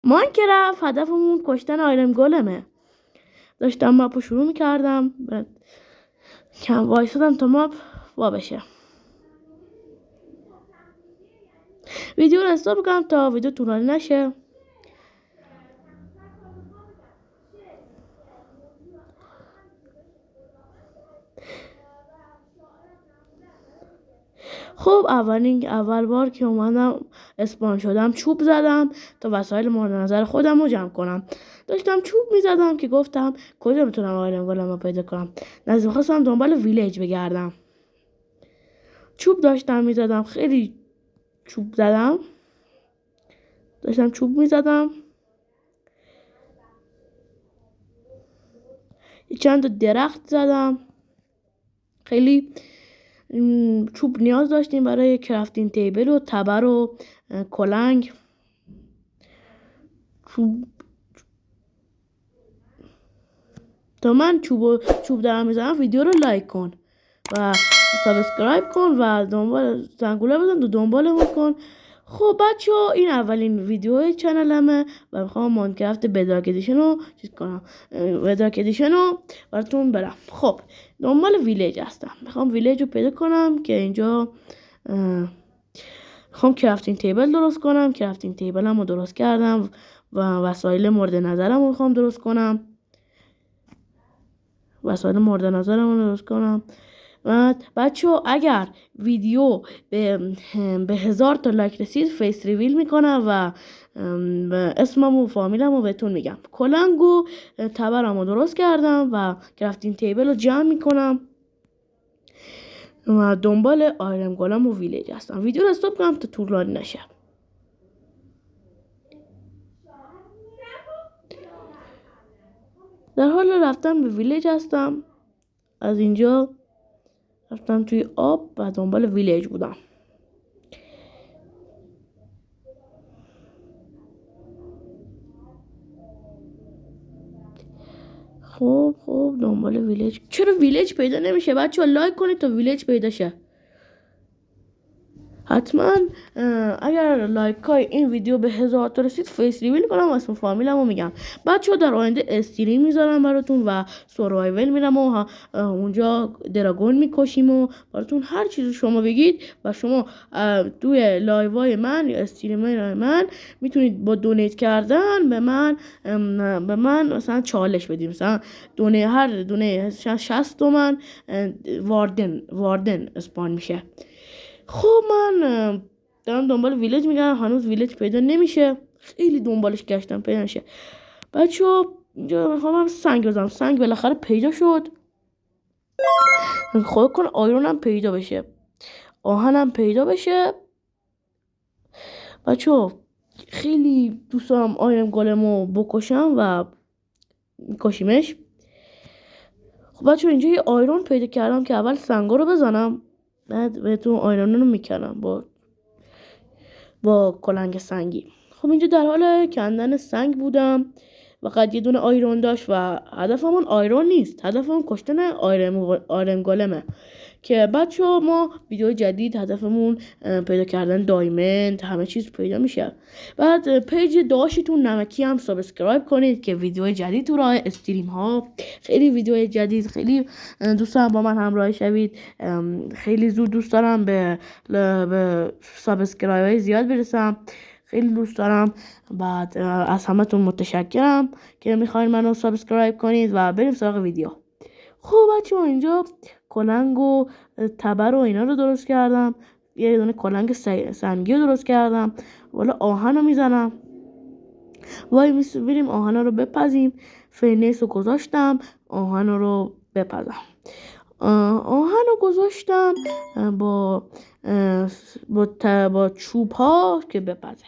ماینکرافت هدفمون کشتن آیرن گولمه. داشتم ماپو شروع میکردم، کم وایسادم تا ماپ وا بشه. ویدیو رو استاپ میکنم تا ویدیو طولانی نشه. خب اول بار که اومدم اسپان شدم چوب زدم تا وسایل مورد نظر خودم رو جمع کنم. داشتم چوب میزدم که گفتم کجا میتونم آیرن گولم رو پیدا کنم. نزدیک خواستم دنبال ویلیج بگردم. چوب داشتم میزدم، خیلی چوب زدم. داشتم چوب میزدم، چند تا درخت زدم. خیلی چوب نیاز داشتیم برای کرافتین تیبل و تبر و کلنگ. تا من چوب دارم میزنم ویدیو رو لایک کن و سابسکرایب کن و دنبال زنگوله بزن و دنبالمون کن. خب بچه ها، این اولین ویدیو چنلمه و میخوام ماینکرافت بدراک ادیشن رو چیز کنم، بدراک ادیشن رو براتون برم. خب دنبال ویلیج هستم، میخوام ویلیج رو پیدا کنم که اینجا میخوام کرافتین تیبل درست کنم. کرافتین تیبل هم رو درست کردم و وسایل مورد نظرم رو میخوام درست کنم. و بچه ها، اگر ویدیو به 1000 تا لایک رسید فیس ریویل میکنم و اسمم و فامیلم رو بهتون میگم. کلنگ و تبرم رو درست کردم و کرافتین تیبل رو جمع میکنم و دنبال آیرن گولم و ویلیج هستم. ویدیو رو استاپ کنم تا طولانی نشه. در حال رفتن به ویلیج هستم. از اینجا رفتم توی آب و دنبال ویلیج بودم. خب دنبال ویلیج. چرا ویلیج پیدا نمیشه؟ بچه ها لایک کنید تا ویلیج پیدا شه. حتما اگر لایک های این ویدیو به 1000 تا رسید فیس ریویل کنم و اسم فامیلمو میگم. بچه ها در آینده استریم میذارم براتون و سوروایول میرم و اونجا دراگون میکشیم و براتون هر چیزی شما بگید و شما توی لایوهای من یا استریمای من میتونید با دونیت کردن به من مثلا چالش بدیم. مثلا هر دونه 60 تومن واردن اسپان میشه. خب من دارم دنبال ویلیج میگردم، هنوز ویلیج پیدا نمیشه. خیلی دنبالش گشتم پیدا نشه. بچه ها اینجا میخوام سنگ بزنم. سنگ بالاخره پیدا شد. خدا کنه آیرونم پیدا بشه، آهنم پیدا بشه. بچه ها خیلی دوست دارم آیرن گولمو بکشم و میکشیمش. خب بچه ها اینجا یه آیرون پیدا کردم که اول سنگا رو بزنم، بعد بهتون آیرون رو میکنم با کلنگ سنگی. خب اینجا در حال کندن سنگ بودم و قد یه دونه آیرون داشت و هدفمون آیرون نیست، هدفمون کشتن آیرن گولمه. که بچه ها ما ویدیو جدید هدفمون پیدا کردن دایمند، همه چیز پیدا میشه. بعد پیج داشتون نمکی هم سابسکرایب کنید که ویدیو جدید تو راه استریم ها، خیلی ویدیو جدید، خیلی دوست دارم با من همراه شوید. خیلی زود دوست دارم به سابسکرایب های زیاد برسم. خیلی دوست دارم. بعد از همتون متشکرم که میخواین منو سابسکرایب کنید و بریم سراغ ویدیو. خب بچه ها اینجا کلنگ و تبر و اینا رو درست کردم. یه دونه کلنگ سنگی رو درست کردم. والا آهن رو میزنم. وای بریم آهن رو بپزیم. فرنیس رو گذاشتم آهن رو بپزم. آهن رو گذاشتم با چوب ها که بپزه.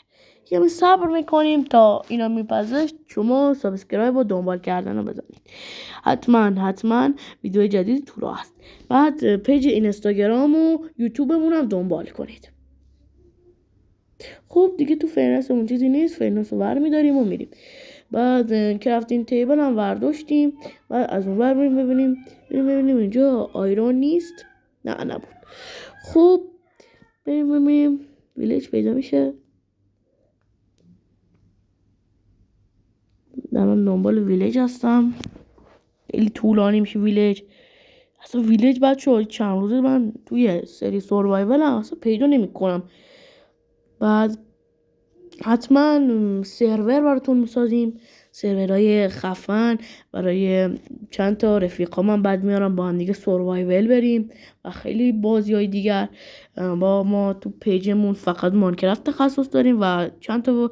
یه صبر میکنیم تا اینا میپزه. شما سابسکرایب و دنبال کردن رو بزنید. حتما ویدیو جدید تو راه هست. بعد پیج اینستاگرام و یوتیوبمون هم دنبال کنید. خب دیگه تو فرنسمون چیزی نیست، فرنس رو برمیداریم و میریم. بعد کرافتین تیبل هم ورداشتیم. بعد از اون ور ببینیم اینجا آیرون نیست. نه نبود. خب بریم ویلیج پیدا میشه. الان دنبال ویلیج هستم. خیلی طولانی میشه ویلیج. اصلا ویلیج بچه چند روزه من توی سری سوروایول اصلا پیدا نمی کنم. بعد حتما سرور براتون میسازیم، سرورهای خفن برای چند تا رفیقا من بعد میارم با هم دیگه سوروایول بریم و خیلی بازی های دیگر. با ما تو پیجمون فقط ماینکرافت تخصص داریم و چند تا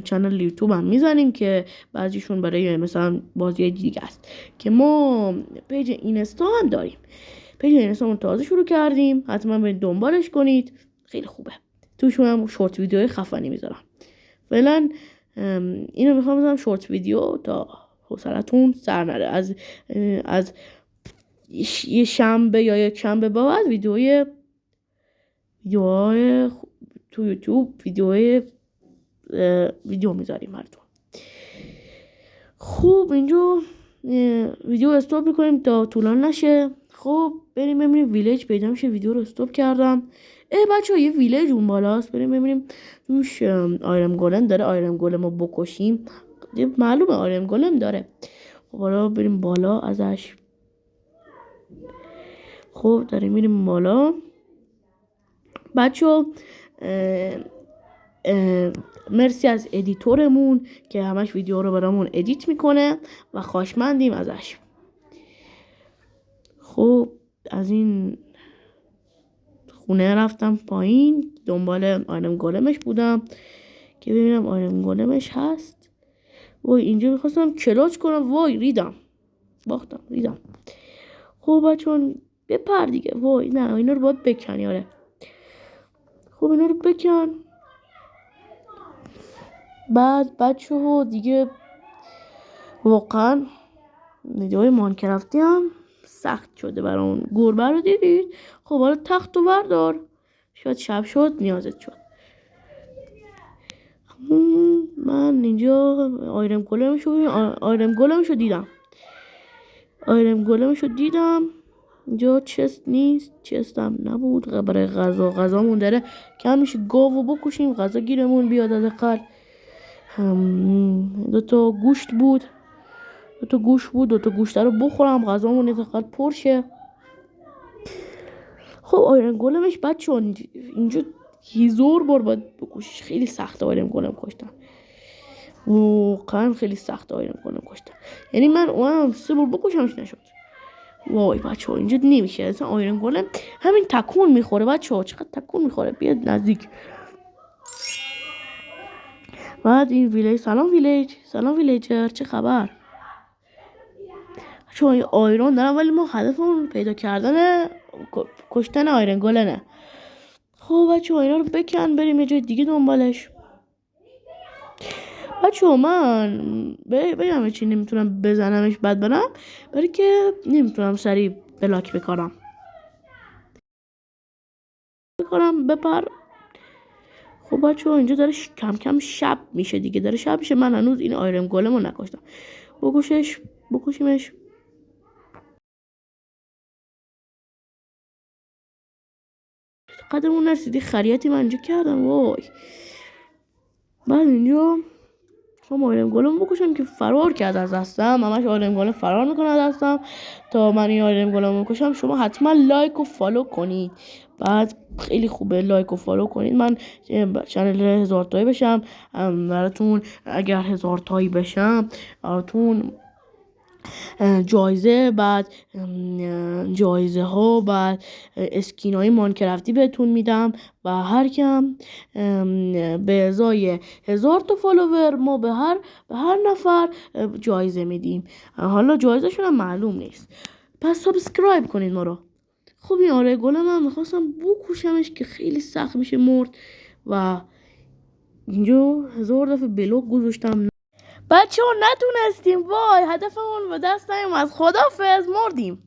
چنل یوتیوب هم میزنیم که بعضیشون برای مثلا بازی های دیگه است که ما پیج اینستا هم داریم. پیج اینستامون تازه شروع کردیم، حتما برید دنبالش کنید، خیلی خوبه. توشون هم شورت ویدیوهای خفنی میذارم. فعلا اینو میخوام بزنم شورت ویدیو تا حوصلتون سر نره. از یه شنبه یا یک شنبه بعد ویدیوهای تو یوتیوب ویدیو میذاریم براتون. خب اینجا ویدیو استاپ میکنیم تا طولان نشه. خب بریم ببینیم ویلیج پیدا میشه. ویدیو رو استاپ کردم. بچه ها یه ویلیج اون بالاست، بریم ببینیم توش آیرن گولم داره. آیرن گولم رو بکشیم، معلومه آیرن گولم داره. خب حالا بریم بالا ازش. خب داریم میریم بالا. بچه ها مرسی از ادیتورمون که همش ویدیو رو برامون ادیت میکنه و خوشمندیم ازش. خب از این خونه رفتم پایین، دنبال آیرن گولمش بودم که ببینم آیرن گولمش هست. وای اینجا میخواستم کلاچ کنم، وای ریدم، باختم ریدم. خب بچون بپر دیگه. وای نه اینا رو باید بکنی. آره خب اینا رو بکن. بعد بچه ها دیگه واقعا ویدیوهای ماینکرافتی هم سخت شده برامون. گربه رو دیدید؟ خب حالا تخت و بردار، شاید شب شد نیازت شد. من اینجا آیرن گولمشو دیدم. اینجا چست نیست، چستم نبود. برای غذامون داره کم میشه گاوو بکشیم، غذا گیرمون بیاد. از اقل دوتا گوشت بود، دوتا گوشت رو بخورم، غذامون از اقل پرشه. خب آیرن گولمش بچه اینجا 1000 بار باید بکشیش. خیلی سخته آیرن گولم کشتن، واقعا خیلی سخته آیرن گولم کشتن. یعنی من 3 بار بکشمش نشد. وای بچه ها اینجا نمیشه اصلا. آیرن گولم همین تکون میخوره بچه ها، چقدر تکون میخوره. بیاد نزدیک. بعد این ویلیج. سلام ویلیجر، چه خبر؟ بچه ها آیرون دارم ولی ما هدفمون پیدا کردن کشتن آیرن گولمه. خب بچه ها اینا رو بکن بریم یه جای دیگه دنبالش. بچه ها من بگم چی نمیتونم بزنمش بعد برم، برای که نمیتونم سریع بلاک بکارم. بپر. خب بچه ها اینجا داره کم کم شب میشه دیگه، داره شب میشه. من هنوز این آیرن گولم رو نکشتم. بکشیمش. قدمون نرسیدی خریتی من اینجا کردم. وای من اینجا خب آیرن گولم بکشم که فرار کرد از دستم. همش آیرن گولم فرار میکنه از دستم. تا من این آیرن گولم بکشم شما حتما لایک و فالو کنید. بعد خیلی خوبه لایک و فالو کنید. من چنل 1000 تایی بشم براتون. اگر 1000 تایی بشم براتون جایزه، بعد جایزه ها، بعد اسکین های ماینکرافتی بهتون میدم و هر کم به ازای 1000 تا فالوور ما به هر نفر جایزه میدیم. حالا جایزه شون هم معلوم نیست، پس سابسکرایب کنید ما رو. خب این آیرن گولم هم میخواستم بکشمش که خیلی سخت میشه مرد و اینجا 1000 دفعه بلوک گذاشتم. بچه ها نتونستیم. وای هدفمون به دست نیومد. خدافظ، مردیم.